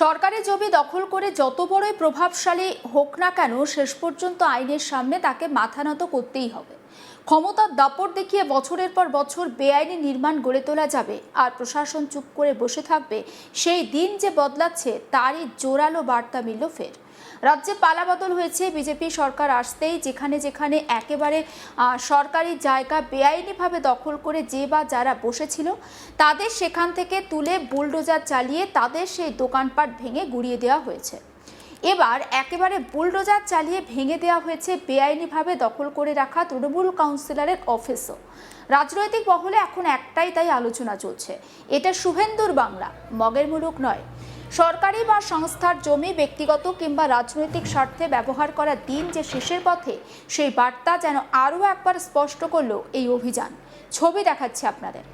সরকারি জমি দখল করে যত বড়ই প্রভাবশালী হোক না কেন শেষ পর্যন্ত আইনের সামনে তাকে মাথা নত করতেই হবে। ক্ষমতার দাপট দেখিয়ে বছরের পর বছর বেআইনি নির্মাণ গড়ে তোলা যাবে আর প্রশাসন চুপ করে বসে থাকবে, সেই দিন যে বদলাচ্ছে তারই জোরালো বার্তা মিলল ফের। রাজ্যে পালাবদল হয়েছে। বিজেপি সরকার আসতেই যেখানে যেখানে একেবারে সরকারি জায়গা বেআইনিভাবে দখল করে যে বা যারা বসেছিল তাদের সেখান থেকে তুলে বুলডোজার চালিয়ে তাদের সেই দোকানপাট ভেঙে গুড়িয়ে দেওয়া হয়েছে। এবার একেবারে বুলডোজার চালিয়ে ভেঙে দেওয়া হয়েছে বেআইনিভাবে দখল করে রাখা তৃণমূল কাউন্সিলরের অফিসও। রাজনৈতিক মহলে এখন একটাই তাই আলোচনা চলছে, এটা শুভেন্দুর বাংলা, মগের মুলুক নয়। সরকারি বা সংস্থার জমি ব্যক্তিগত কিংবা রাজনৈতিক স্বার্থে ব্যবহার করার দিন যে শেষের পথে, সেই বার্তা যেন আরও একবার স্পষ্ট করলো এই অভিযান। ছবি দেখাচ্ছে আপনাদের।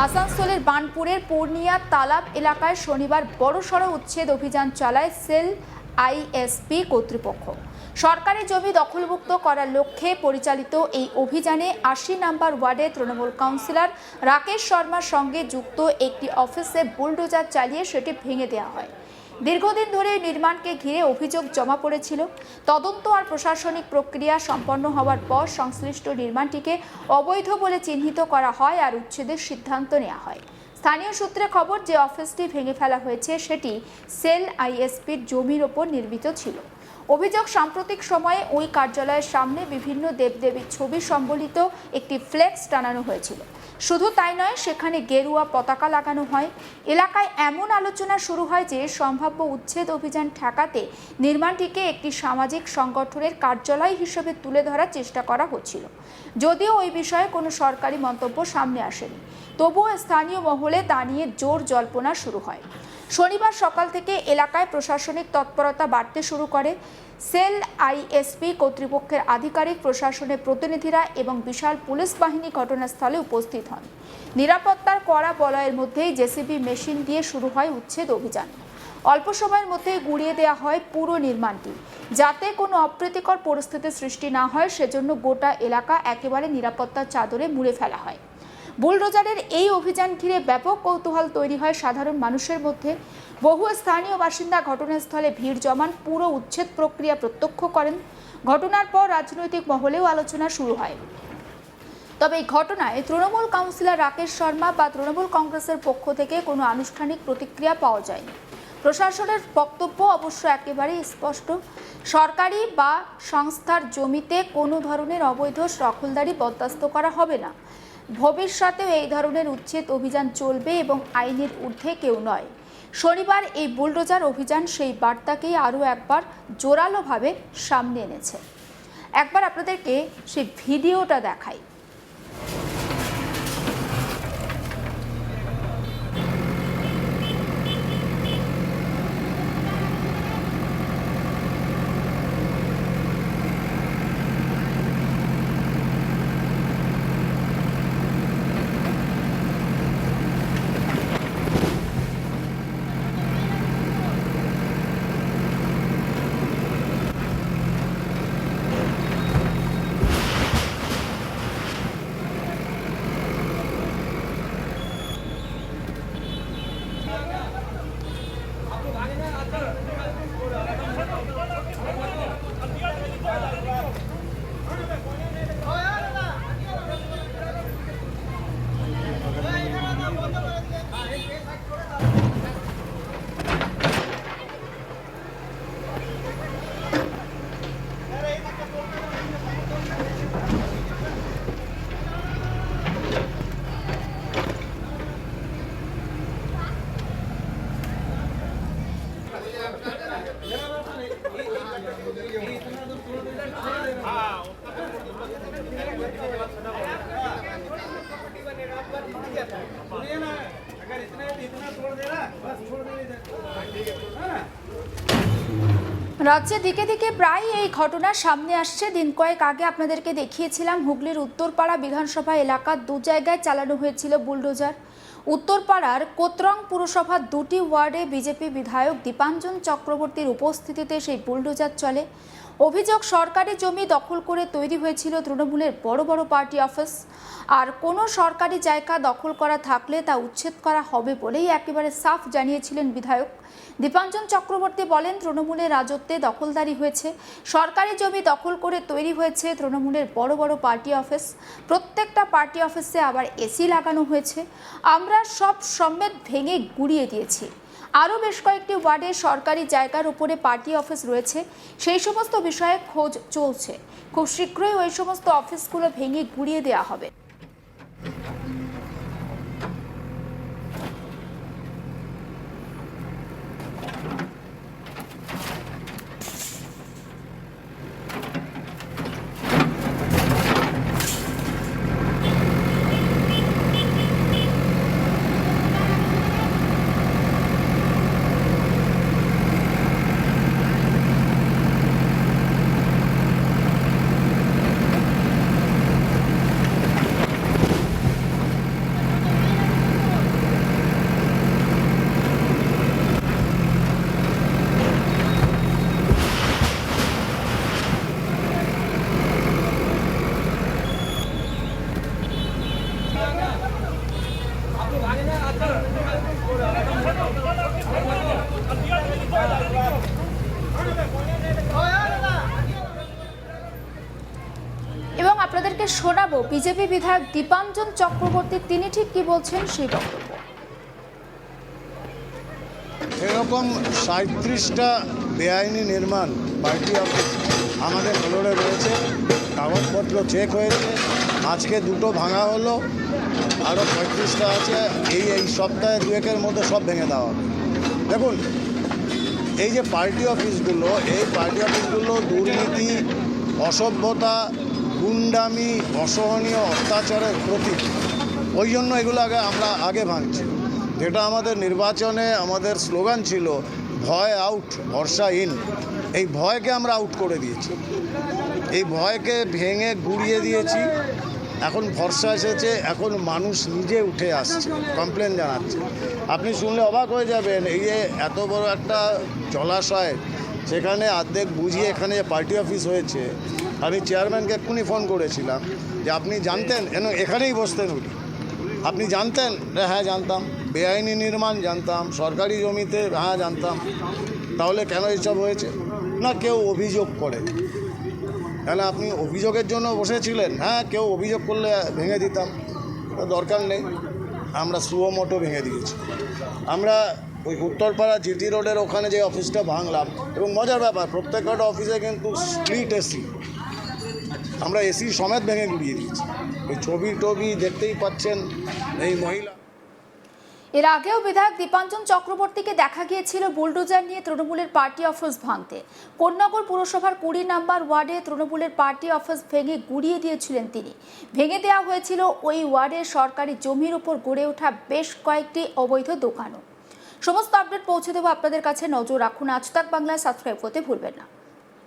আসানসোলের বানপুরের পূর্ণিয়া তালাব এলাকায় শনিবার বড়সড় উচ্ছেদ অভিযান চালায় সেল আইএসপি কর্তৃপক্ষ। সরকারি জমি দখলমুক্ত করার লক্ষ্যে পরিচালিত এই অভিযানে ৮০ নম্বর ওয়ার্ডে তৃণমূল কাউন্সিলর রাকেশ শর্মার সঙ্গে যুক্ত একটি অফিসে বুলডোজার চালিয়ে সেটি ভেঙে দেওয়া হয়। দীর্ঘদিন ধরে নির্মাণকে ঘিরে অভিযোগ জমা পড়েছিল। তদন্ত আর প্রশাসনিক প্রক্রিয়া সম্পন্ন হওয়ার পর সংশ্লিষ্ট নির্মাণটিকে অবৈধ বলে চিহ্নিত করা হয় আর উচ্ছেদের সিদ্ধান্ত নেওয়া হয়। স্থানীয় সূত্রে খবর, যে অফিসটি ভেঙে ফেলা হয়েছে সেটি সেল আইএসপির জমির ওপর নির্মিত ছিল। অভিযোগ, সাম্প্রতিক সময়ে ওই কার্যালয়ের সামনে বিভিন্ন দেবদেবীর ছবি সম্বলিত একটি ফ্লেক্স টানানো হয়েছিল। শুধু তাই নয়, সেখানে গেরুয়া পতাকা লাগানো হয়। এলাকায় এমন আলোচনা শুরু হয় যে সম্ভাব্য উচ্ছেদ অভিযান ঠেকাতে নির্মাণটিকে একটি সামাজিক সংগঠনের কার্যালয় হিসেবে তুলে ধরার চেষ্টা করা হচ্ছিল। যদিও ওই বিষয়ে কোনো সরকারি মন্তব্য সামনে আসেনি, তবুও স্থানীয় মহলে তা নিয়ে জোর জল্পনা শুরু হয়। শনিবার সকাল থেকে এলাকায় প্রশাসনিক তৎপরতা বাড়তে শুরু করে। সেল আইএসপি কর্তৃপক্ষের আধিকারিক, প্রশাসনের প্রতিনিধিরা এবং বিশাল পুলিশ বাহিনী ঘটনাস্থলে উপস্থিত হন। নিরাপত্তার কড়া বলয়ের মধ্যেই জেসিবি মেশিন দিয়ে শুরু হয় উচ্ছেদ অভিযান। অল্প সময়ের মধ্যেই গুড়িয়ে দেওয়া হয় পুরো নির্মাণটি, যাতে কোনো অপ্রীতিকর পরিস্থিতির সৃষ্টি না হয় সেজন্য গোটা এলাকা একেবারে নিরাপত্তার চাদরে মুড়ে ফেলা হয়। বুলডোজারের এই অভিযান ঘিরে ব্যাপক কৌতূহল তৈরি হয় সাধারণ মানুষের মধ্যে। বহু স্থানীয় বাসিন্দা ঘটনাস্থলে ভিড় জমান, পুরো উচ্ছেদ প্রক্রিয়া প্রত্যক্ষ করেন। ঘটনার পর রাজনৈতিক মহলেও আলোচনা শুরু হয়। তবে এই ঘটনায় তৃণমূল কাউন্সিলর রাকেশ শর্মা বা তৃণমূল কংগ্রেসের পক্ষ থেকে কোনো আনুষ্ঠানিক প্রতিক্রিয়া পাওয়া যায়নি। প্রশাসনের বক্তব্য অবশ্য একেবারেই স্পষ্ট, সরকারি বা সংস্থার জমিতে কোনো ধরনের অবৈধ দখলদারি বরদাস্ত করা হবে না। ভবিষ্যতেও এই ধরনের উচ্ছেদ অভিযান চলবে এবং আইনের ঊর্ধ্বে কেউ নয়। শনিবার এই বুলডোজার অভিযান সেই বার্তাকেই আরও একবার জোরালোভাবে সামনে এনেছে। একবার আপনাদেরকে সেই ভিডিওটা দেখাই। রাজ্যে দিকে দিকে প্রায় এই ঘটনা সামনে আসছে। দিন কয়েক আগে আপনাদেরকে দেখিয়েছিলাম হুগলির উত্তরপাড়া বিধানসভা এলাকার দু জায়গায় চালানো হয়েছিল বুলডোজার। উত্তরপাড়ার কোতরং পুরসভার দুটি ওয়ার্ডে বিজেপি বিধায়ক দীপাঞ্জন চক্রবর্তীর উপস্থিতিতে সেই বুলডোজার চলে। অভিযোগ, সরকারি জমি দখল করে তৈরি হয়েছিল তৃণমূলের বড় বড় পার্টি অফিস। আর কোনো সরকারি জায়গা দখল করা থাকলে তা উচ্ছেদ করা হবে বলেই একেবারে সাফ জানিয়েছিলেন বিধায়ক দীপাঞ্জন চক্রবর্তী। বলেন, তৃণমূলের রাজত্বে দখলদারি হয়েছে, সরকারি জমি দখল করে তৈরি হয়েছে তৃণমূলের বড় বড় পার্টি অফিস। প্রত্যেকটা পার্টি অফিসে আবার এসি লাগানো হয়েছে। আমরা সব সমেত ভেঙে গুড়িয়ে দিয়েছি। আরও বেশ কয়েকটি ওয়ার্ডে সরকারি জায়গার উপরে পার্টি অফিস রয়েছে, সেই সমস্ত বিষয়ে খোঁজ চলছে। খুব শীঘ্রই ওই সমস্ত অফিসগুলো ভেঙে গুড়িয়ে দেওয়া হবে। এবং আপনাদেরকে শোনাবো বিজেপি বিধায়ক দীপাঞ্জন চক্রবর্তী তিনি ঠিক কি বলছেন সেই বক্তব্য। এরকম 37টা বেআইনি নির্মাণ পার্টি অফিস আমাদের ফ্লোরে রয়েছে। কাগজপত্র চেক হয়েছে, আজকে 2টো ভাঙা হলো, আরও 35টা আছে। এই সপ্তাহে 2-1-এর মধ্যে সব ভেঙে দেওয়া হবে। দেখুন, এই যে পার্টি অফিসগুলো, এই পার্টি অফিসগুলো দুর্নীতি, অসভ্যতা, গুন্ডামি, অসহনীয় অত্যাচারের প্রতীক। ওই জন্য এগুলো আমরা আগে ভাঙছি। যেটা আমাদের নির্বাচনে আমাদের স্লোগান ছিল, ভয় আউট ভরসা ইন। এই ভয়কে আমরা আউট করে দিয়েছি, এই ভয়কে ভেঙে গুড়িয়ে দিয়েছি। এখন ভরসা এসেছে, এখন মানুষ নিজে উঠে আসছে, কমপ্লেন জানাচ্ছে। আপনি শুনলে অবাক হয়ে যাবেন, এই যে এত বড় একটা জলাশয়, সেখানে অর্ধেক বুঝিয়ে এখানে যে পার্টি অফিস হয়েছে, আমি চেয়ারম্যানকে এক্ষুনি ফোন করেছিলাম যে আপনি জানতেন, এখানেই বসতেন উনি, আপনি জানতেন? হ্যাঁ জানতাম। বেআইনি নির্মাণ জানতাম, সরকারি জমিতে হ্যাঁ জানতাম। তাহলে কেন এইসব হয়েছে? না, কেউ অভিযোগ করে। তাহলে আপনি অভিযোগের জন্য বসেছিলেন? হ্যাঁ, কেউ অভিযোগ করলে ভেঙে দিতাম, দরকার নেই। আমরা সুমোটো ভেঙে দিয়েছি। আমরা ওই উত্তরপাড়া জিটি রোডের ওখানে যে অফিসটা ভাঙলাম, এবং মজার ব্যাপার, প্রত্যেকটা অফিসে কিন্তু স্প্লিট এসি, আমরা এসি সমেত ভেঙে গুড়িয়ে দিয়েছি। ওই ছবি দেখতেই পাচ্ছেন এই মহিলা। এর আগেও বিধায়ক দীপাঞ্জন চক্রবর্তীকে দেখা গিয়েছিল বুলডোজার নিয়ে তৃণমূলের পার্টি অফিস ভাঙতে। কোন্নগর পুরসভার 20 নম্বর ওয়ার্ডে তৃণমূলের পার্টি অফিস ভেঙে গুড়িয়ে দিয়েছিলেন তিনি। ভেঙে দেওয়া হয়েছিল ওই ওয়ার্ডে সরকারি জমির উপর গড়ে ওঠা বেশ কয়েকটি অবৈধ দোকানও। সমস্ত আপডেট পৌঁছে দেবো আপনাদের কাছে, নজর রাখুন। আজ তাক বাংলায় সাবস্ক্রাইব করতে ভুলবেন না।